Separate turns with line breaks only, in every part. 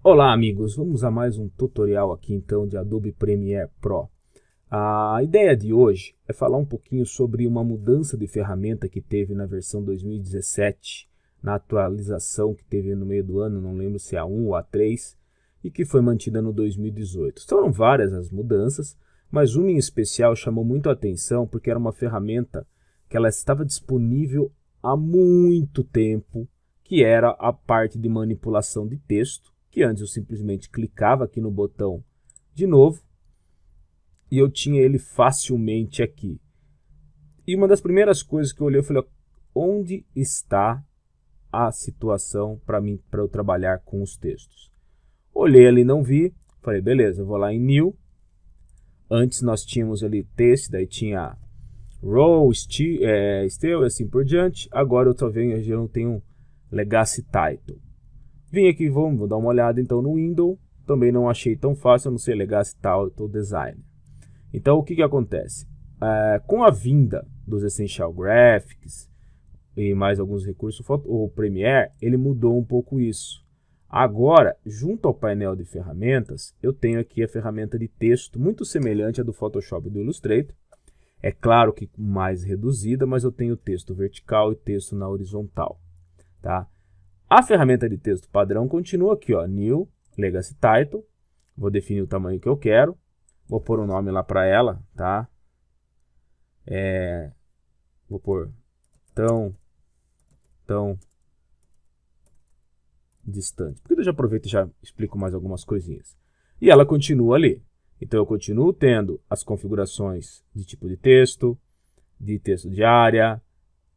Olá amigos, vamos a mais um tutorial aqui então de Adobe Premiere Pro. A ideia de hoje é falar um pouquinho sobre uma mudança de ferramenta que teve na versão 2017, na atualização que teve no meio do ano, não lembro se é a 1 ou a 3, e que foi mantida no 2018. Foram várias as mudanças, mas uma em especial chamou muito a atenção porque era uma ferramenta que ela estava disponível há muito tempo, que era a parte de manipulação de texto, que antes eu simplesmente clicava aqui no botão de novo e eu tinha ele facilmente aqui. E uma das primeiras coisas que eu olhei, eu falei, onde está a situação para eu trabalhar com os textos? Olhei ali, não vi, falei, beleza, eu vou lá em New. Antes nós tínhamos ali texto, daí tinha Row, Still e assim por diante. Agora eu tô vendo, eu não tenho Legacy Title. Vim aqui, vamos dar uma olhada então no Windows. Também não achei tão fácil, a não ser Legacy Title Design. Então o que acontece? Com a vinda dos Essential Graphics e mais alguns recursos, o Premiere, ele mudou um pouco isso. Agora, junto ao painel de ferramentas, eu tenho aqui a ferramenta de texto, muito semelhante à do Photoshop e do Illustrator. É claro que mais reduzida, mas eu tenho texto vertical e texto na horizontal. Tá? A ferramenta de texto padrão continua aqui, ó, New, Legacy Title. Vou definir o tamanho que eu quero. Vou pôr um nome lá para ela, tá? Vou pôr tão distante. Porque eu já aproveito e já explico mais algumas coisinhas. E ela continua ali. Então eu continuo tendo as configurações de tipo de texto de área,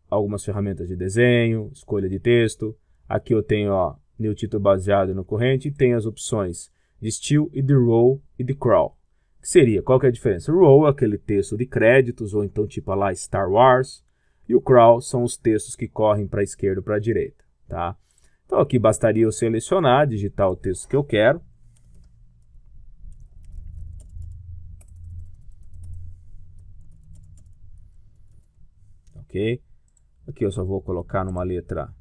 algumas ferramentas de desenho, escolha de texto. Aqui eu tenho, ó, New Title baseado no corrente e tem as opções de Still e de Row e de Crawl. Que seria, qual que é a diferença? O Row é aquele texto de créditos, ou então tipo lá Star Wars, e o Crawl são os textos que correm para a esquerda ou para a direita. Tá? Então aqui bastaria eu selecionar, digitar o texto que eu quero. Ok? Aqui eu só vou colocar numa letra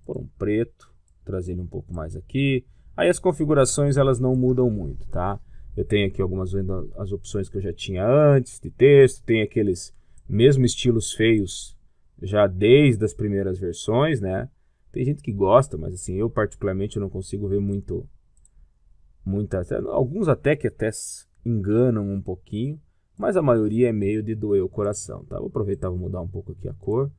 por um preto, trazer ele um pouco mais aqui. Aí as configurações elas não mudam muito, tá? Eu tenho aqui algumas as opções que eu já tinha antes de texto, tem aqueles mesmo estilos feios já desde as primeiras versões, né? Tem gente que gosta, mas assim, eu particularmente não consigo ver alguns até que enganam um pouquinho, mas a maioria é meio de doer o coração, tá? Vou aproveitar e vou mudar um pouco aqui a cor.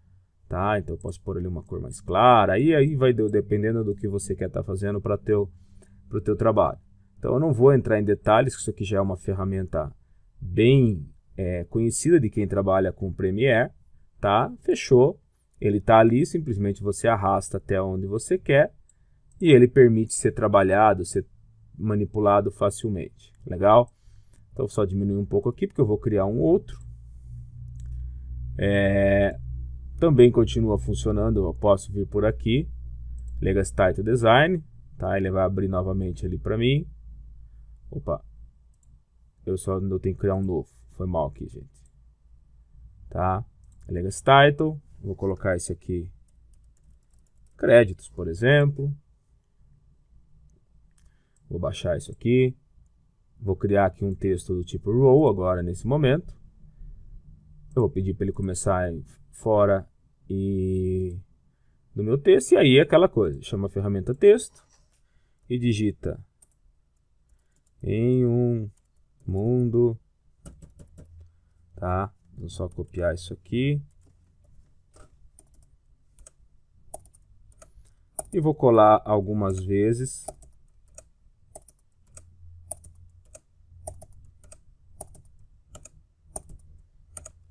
Tá? Então eu posso pôr ali uma cor mais clara, aí vai dependendo do que você quer estar fazendo para o teu trabalho. Então eu não vou entrar em detalhes, isso aqui já é uma ferramenta bem conhecida de quem trabalha com Premiere, tá? Fechou, ele está ali, simplesmente você arrasta até onde você quer e ele permite ser trabalhado, ser manipulado facilmente, legal? Então só diminuir um pouco aqui porque eu vou criar um outro. Também continua funcionando, eu posso vir por aqui, Legacy Title Design, tá? Ele vai abrir novamente ali para mim. Opa, eu tenho que criar um novo, foi mal aqui, gente. Tá? Legacy Title, vou colocar esse aqui, créditos, por exemplo. Vou baixar isso aqui, vou criar aqui um texto do tipo Row agora nesse momento. Eu vou pedir para ele começar fora do meu texto, e aí é aquela coisa, chama a ferramenta texto e digita em um mundo, tá? Vou só copiar isso aqui e vou colar algumas vezes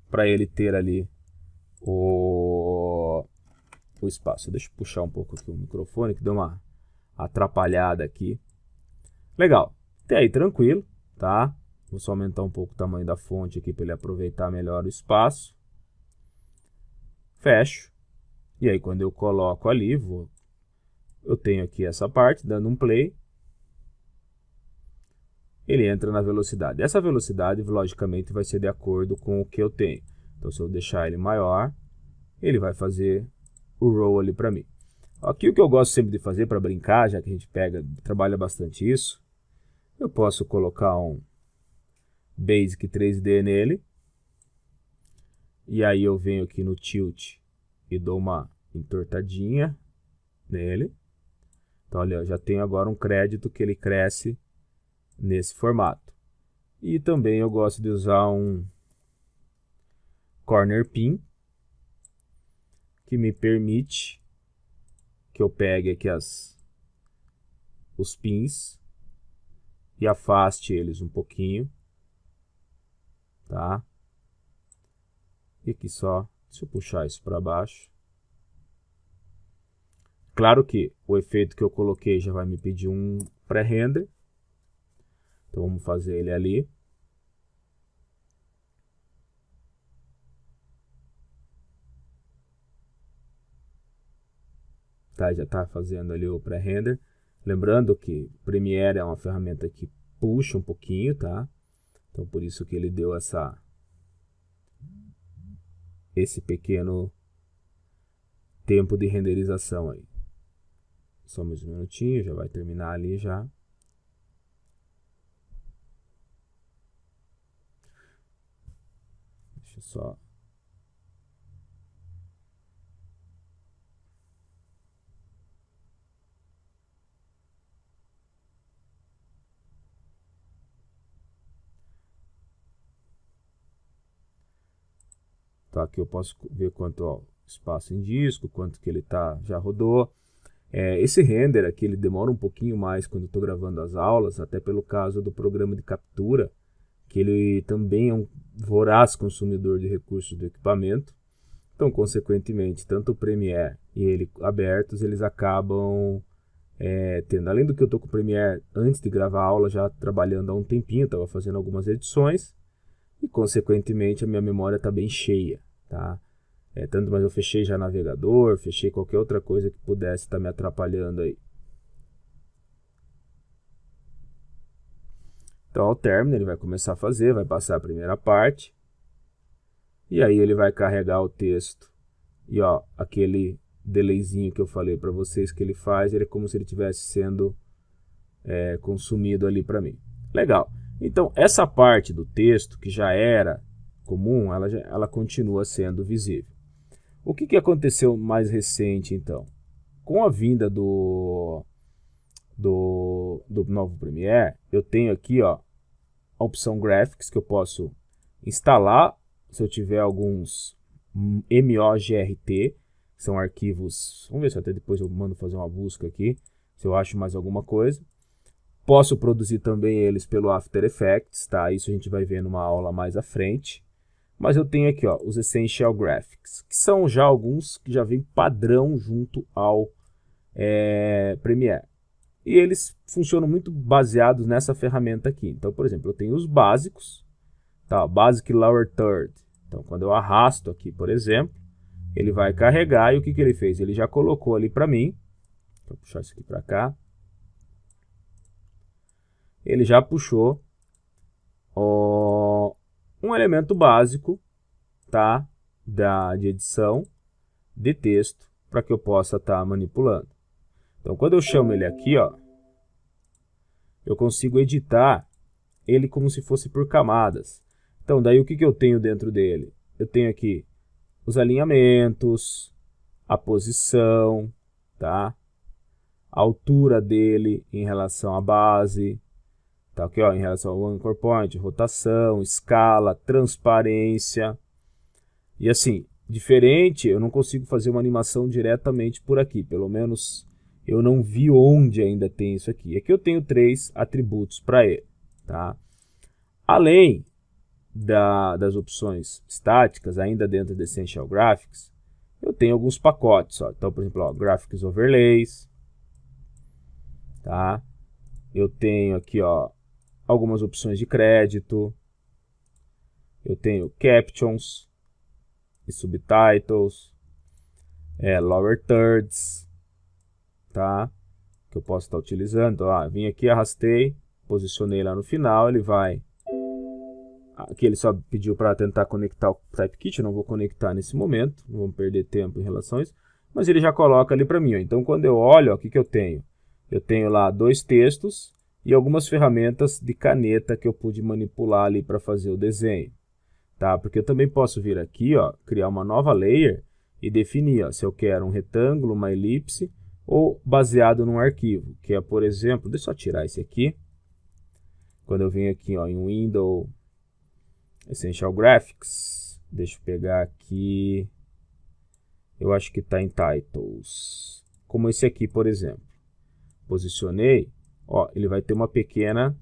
para ele ter ali o espaço. Deixa eu puxar um pouco aqui o microfone, que deu uma atrapalhada aqui. Legal, até aí tranquilo, tá? Vou só aumentar um pouco o tamanho da fonte aqui para ele aproveitar melhor o espaço. Fecho. E aí quando eu coloco ali, eu tenho aqui essa parte, dando um play. Ele entra na velocidade. Essa velocidade, logicamente, vai ser de acordo com o que eu tenho. Então, se eu deixar ele maior, ele vai fazer o row ali para mim. Aqui o que eu gosto sempre de fazer para brincar, já que a gente trabalha bastante isso, eu posso colocar um Basic 3D nele. E aí eu venho aqui no Tilt e dou uma entortadinha nele. Então, olha, eu já tenho agora um crédito que ele cresce nesse formato. E também eu gosto de usar um Corner Pin, que me permite que eu pegue aqui os pins e afaste eles um pouquinho, tá? E aqui só, deixa eu puxar isso para baixo. Claro que o efeito que eu coloquei já vai me pedir um pré-render. Então vamos fazer ele ali. Tá, já está fazendo ali o pré-render. Lembrando que o Premiere é uma ferramenta que puxa um pouquinho, tá? Então por isso que ele deu esse pequeno tempo de renderização aí. Só mais um minutinho, já vai terminar ali já. Deixa eu só... Tá, aqui eu posso ver quanto ó, espaço em disco, quanto que ele já rodou. Esse render aqui ele demora um pouquinho mais quando eu estou gravando as aulas, até pelo caso do programa de captura, que ele também é um voraz consumidor de recursos do equipamento. Então, consequentemente, tanto o Premiere e ele abertos, eles acabam tendo. Além do que eu estou com o Premiere antes de gravar a aula, já trabalhando há um tempinho, estava fazendo algumas edições, e consequentemente a minha memória está bem cheia, tá? Tanto mais eu fechei já navegador, fechei qualquer outra coisa que pudesse estar me atrapalhando aí. Então ao término ele vai começar a fazer, vai passar a primeira parte, e aí ele vai carregar o texto, e ó, aquele delayzinho que eu falei para vocês que ele faz, ele é como se ele estivesse sendo consumido ali para mim. Legal. Então, essa parte do texto, que já era comum, ela continua sendo visível. O que aconteceu mais recente, então? Com a vinda do novo Premiere, eu tenho aqui ó, a opção Graphics, que eu posso instalar, se eu tiver alguns MOGRT, que são arquivos, vamos ver se até depois eu mando fazer uma busca aqui, se eu acho mais alguma coisa. Posso produzir também eles pelo After Effects, tá? Isso a gente vai ver numa aula mais à frente. Mas eu tenho aqui ó, os Essential Graphics, que são já alguns que já vêm padrão junto ao Premiere. E eles funcionam muito baseados nessa ferramenta aqui. Então, por exemplo, eu tenho os básicos, tá? Basic Lower Third. Então, quando eu arrasto aqui, por exemplo, ele vai carregar e o que ele fez? Ele já colocou ali para mim. Vou puxar isso aqui para cá. Ele já puxou um elemento básico, tá, de edição de texto para que eu possa estar manipulando. Então, quando eu chamo ele aqui, ó, eu consigo editar ele como se fosse por camadas. Então, daí o que eu tenho dentro dele? Eu tenho aqui os alinhamentos, a posição, tá, a altura dele em relação à base. Tá aqui, ó, em relação ao anchor point, rotação, escala, transparência. E assim, diferente, eu não consigo fazer uma animação diretamente por aqui. Pelo menos eu não vi onde ainda tem isso aqui. Aqui eu tenho 3 atributos para ele. Tá? Além das opções estáticas, ainda dentro do Essential Graphics, eu tenho alguns pacotes. Ó. Então, por exemplo, ó, Graphics Overlays. Tá? Eu tenho aqui ó, algumas opções de crédito, eu tenho captions e subtitles, lower thirds, tá? Que eu posso estar utilizando. Então, vim aqui, arrastei, posicionei lá no final, ele vai... Aqui ele só pediu para tentar conectar o Typekit, eu não vou conectar nesse momento, não vamos perder tempo em relação a isso. mas ele já coloca ali para mim. Ó. Então, quando eu olho, ó, o que eu tenho? Eu tenho lá 2 textos e algumas ferramentas de caneta que eu pude manipular ali para fazer o desenho. Tá? Porque eu também posso vir aqui, ó, criar uma nova layer e definir ó, se eu quero um retângulo, uma elipse ou baseado num arquivo, que é, por exemplo, deixa eu só tirar esse aqui. Quando eu venho aqui ó, em Windows Essential Graphics, deixa eu pegar aqui, eu acho que está em Titles, como esse aqui, por exemplo. Posicionei, ó, ele vai ter uma pequena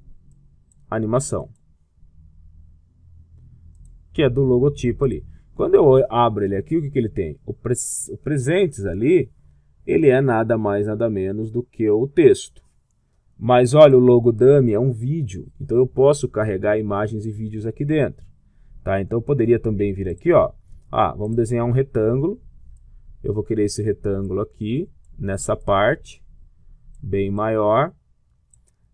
animação, que é do logotipo ali. Quando eu abro ele aqui, o que ele tem? O presentes ali, ele é nada mais, nada menos do que o texto. Mas olha, o logo dummy é um vídeo, então eu posso carregar imagens e vídeos aqui dentro. Tá? Então eu poderia também vir aqui, ó, vamos desenhar um retângulo. Eu vou querer esse retângulo aqui, nessa parte, bem maior.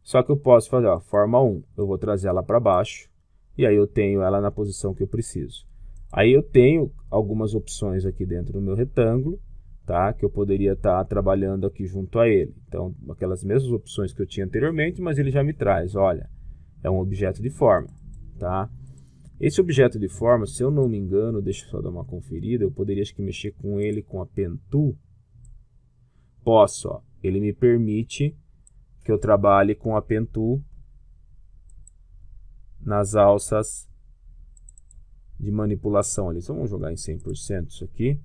Só que eu posso fazer, ó, forma 1, eu vou trazer ela para baixo, e aí eu tenho ela na posição que eu preciso. Aí eu tenho algumas opções aqui dentro do meu retângulo, tá? Que eu poderia estar trabalhando aqui junto a ele. Então, aquelas mesmas opções que eu tinha anteriormente, mas ele já me traz, olha, é um objeto de forma, tá? Esse objeto de forma, se eu não me engano, deixa eu só dar uma conferida, eu poderia acho que mexer com ele com a Pen Tool. Posso, ó, ele me permite que eu trabalhe com a Pen Tool nas alças de manipulação ali. Então vamos jogar em 100% isso aqui,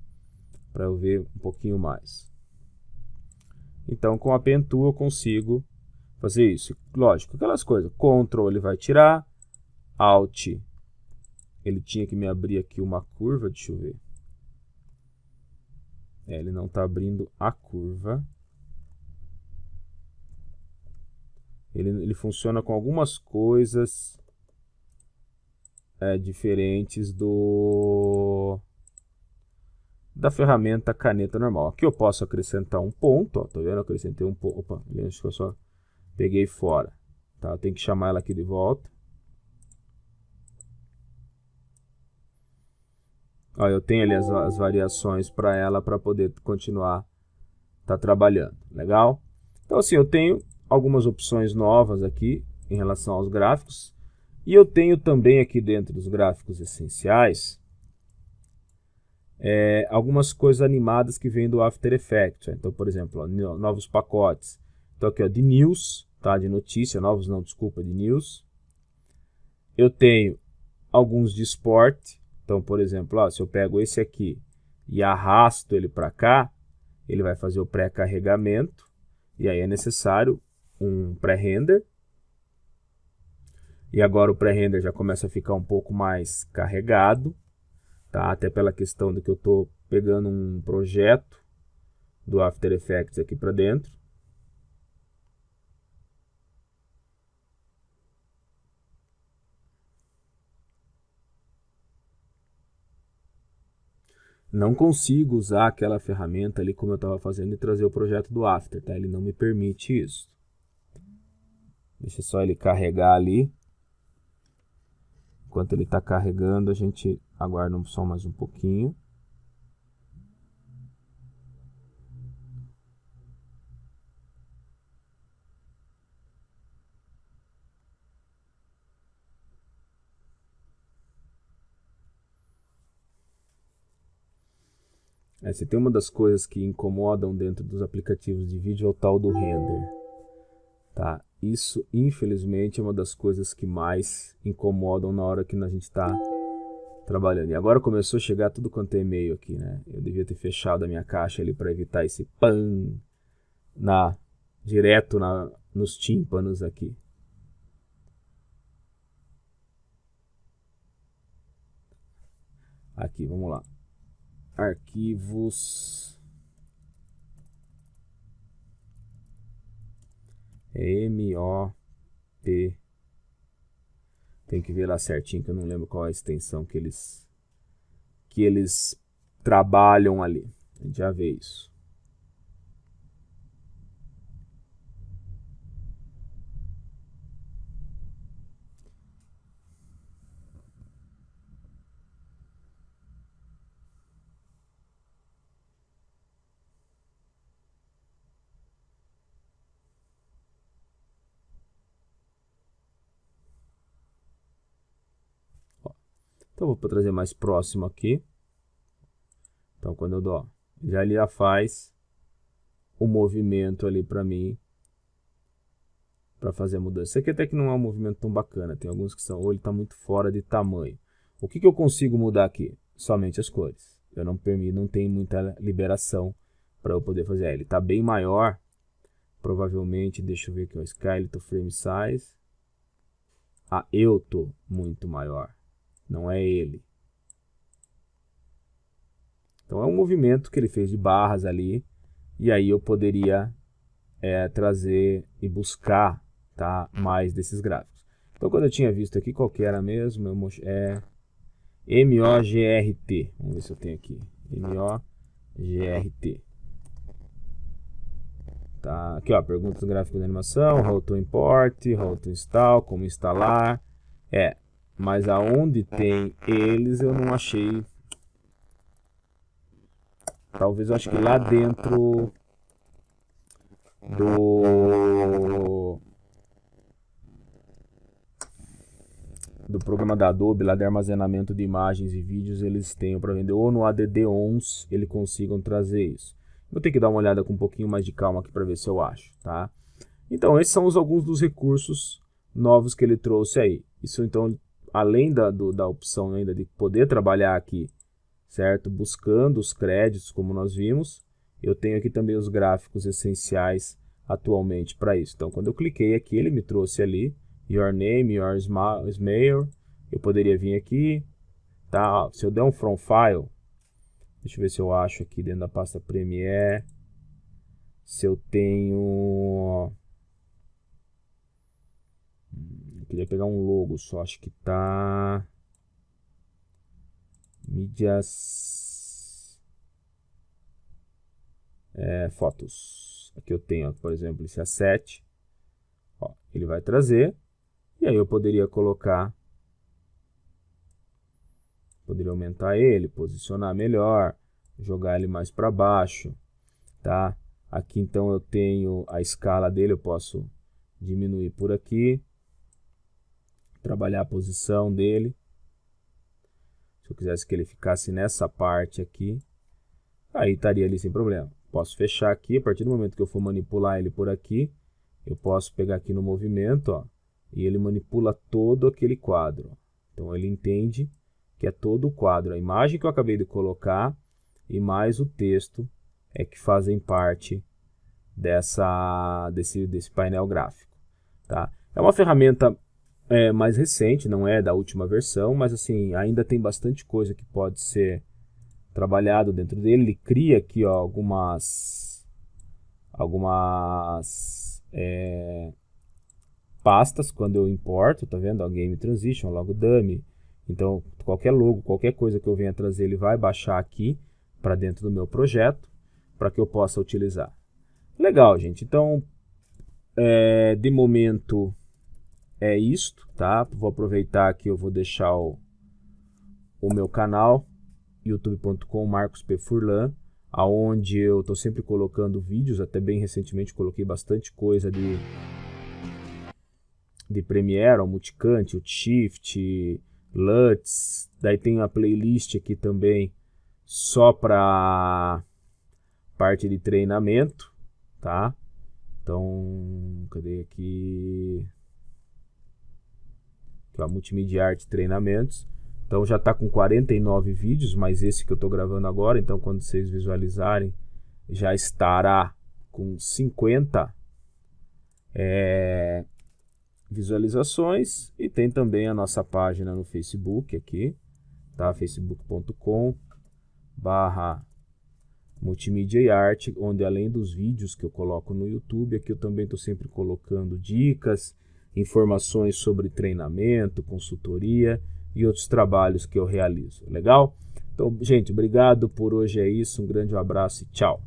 para eu ver um pouquinho mais. Então com a Pen Tool eu consigo fazer isso. Lógico, aquelas coisas, Ctrl ele vai tirar, Alt, ele tinha que me abrir aqui uma curva, deixa eu ver. Ele não está abrindo a curva. Ele funciona com algumas coisas diferentes da ferramenta caneta normal. Aqui eu posso acrescentar um ponto, ó, tá vendo? Eu acrescentei um ponto. Opa, acho que eu só peguei fora. Tá? Eu tenho que chamar ela aqui de volta. Ó, eu tenho ali as variações para ela para poder continuar trabalhando. Legal? Então assim, eu tenho algumas opções novas aqui em relação aos gráficos. E eu tenho também aqui dentro dos gráficos essenciais algumas coisas animadas que vêm do After Effects. Então, por exemplo, ó, novos pacotes. Então aqui, ó, de news, tá? De notícia, novos não, desculpa, de news. Eu tenho alguns de esporte. Então, por exemplo, ó, se eu pego esse aqui e arrasto ele para cá, ele vai fazer o pré-carregamento. E aí é necessário um pré-render. E agora o pré-render já começa a ficar um pouco mais carregado. Tá? Até pela questão de que eu estou pegando um projeto do After Effects aqui para dentro. Não consigo usar aquela ferramenta ali como eu estava fazendo e trazer o projeto do After, tá? Ele não me permite isso. Deixa só ele carregar ali. Enquanto ele está carregando, a gente aguarda só mais um pouquinho. Se tem uma das coisas que incomodam dentro dos aplicativos de vídeo é o tal do render. Tá? Isso, infelizmente, é uma das coisas que mais incomodam na hora que a gente está trabalhando. E agora começou a chegar tudo quanto é e-mail aqui, né? Eu devia ter fechado a minha caixa ali para evitar esse pan direto nos tímpanos aqui. Aqui, vamos lá. Arquivos. M-O-P. Tem que ver lá certinho, que eu não lembro qual é a extensão que eles trabalham ali. A gente já vê isso. Então vou trazer mais próximo aqui. Então quando eu dou, ele já faz o movimento ali para mim, para fazer a mudança. Esse aqui até que não é um movimento tão bacana, tem alguns que são, ou ele está muito fora de tamanho. O que eu consigo mudar aqui? Somente as cores. Eu não permito, não tem muita liberação para eu poder fazer. Ele está bem maior, provavelmente, deixa eu ver aqui, o Scale to Frame Size. Ah, eu tô muito maior, não é ele. Então é um movimento que ele fez de barras ali, e aí eu poderia trazer e buscar, tá, mais desses gráficos. Então quando eu tinha visto aqui, qual que era mesmo? MOGRT, vamos ver se eu tenho aqui, MOGRT. Tá, aqui ó, perguntas do gráfico de animação, how to import, how to install, como instalar. Mas aonde tem eles eu não achei. Talvez eu acho que lá dentro do programa da Adobe, lá de armazenamento de imagens e vídeos, eles tenham para vender, ou no ADD11 eles consigam trazer isso. Vou ter que dar uma olhada com um pouquinho mais de calma aqui para ver se eu acho, tá? Então esses são alguns dos recursos novos que ele trouxe aí. Isso então, além da opção ainda de poder trabalhar aqui, certo? Buscando os créditos, como nós vimos, eu tenho aqui também os gráficos essenciais atualmente para isso. Então quando eu cliquei aqui, ele me trouxe ali Your Name, Your Smail. Eu poderia vir aqui, tá? Se eu der um From File, deixa eu ver se eu acho aqui dentro da pasta Premiere, se eu tenho... Eu queria pegar um logo só, acho que tá... Mídias... fotos. Aqui eu tenho, por exemplo, esse A7. Ó, ele vai trazer. E aí eu poderia colocar... Poderia aumentar ele, posicionar melhor, jogar ele mais para baixo, tá? Aqui então eu tenho a escala dele, eu posso diminuir por aqui, trabalhar a posição dele. Se eu quisesse que ele ficasse nessa parte aqui, aí estaria ali sem problema. Posso fechar aqui, a partir do momento que eu for manipular ele por aqui, eu posso pegar aqui no movimento, ó, e ele manipula todo aquele quadro. Então ele entende que é todo o quadro, a imagem que eu acabei de colocar e mais o texto é que fazem parte desse painel gráfico, tá? É uma ferramenta mais recente, não é da última versão, mas assim, ainda tem bastante coisa que pode ser trabalhado dentro dele. Ele cria aqui ó, algumas pastas quando eu importo, tá vendo? Game Transition, logo Dummy. Então, qualquer logo, qualquer coisa que eu venha trazer, ele vai baixar aqui para dentro do meu projeto, para que eu possa utilizar. Legal, gente. Então, de momento, é isto, tá? Vou aproveitar que eu vou deixar o meu canal, youtube.com Marcos P. Furlan, aonde eu estou sempre colocando vídeos, até bem recentemente coloquei bastante coisa de Premiere, o Multicant, o Shift, LUTs, daí tem a playlist aqui também só para parte de treinamento, tá? Então, cadê aqui? Aqui ó, Multimedia Art Treinamentos. Então já está com 49 vídeos, mas esse que eu estou gravando agora, então quando vocês visualizarem, já estará com 50 visualizações. E tem também a nossa página no Facebook aqui, tá? facebook.com/multimediaart, onde além dos vídeos que eu coloco no YouTube, aqui eu também estou sempre colocando dicas, informações sobre treinamento, consultoria e outros trabalhos que eu realizo. Legal? Então, gente, obrigado por hoje, é isso. Um grande abraço e tchau!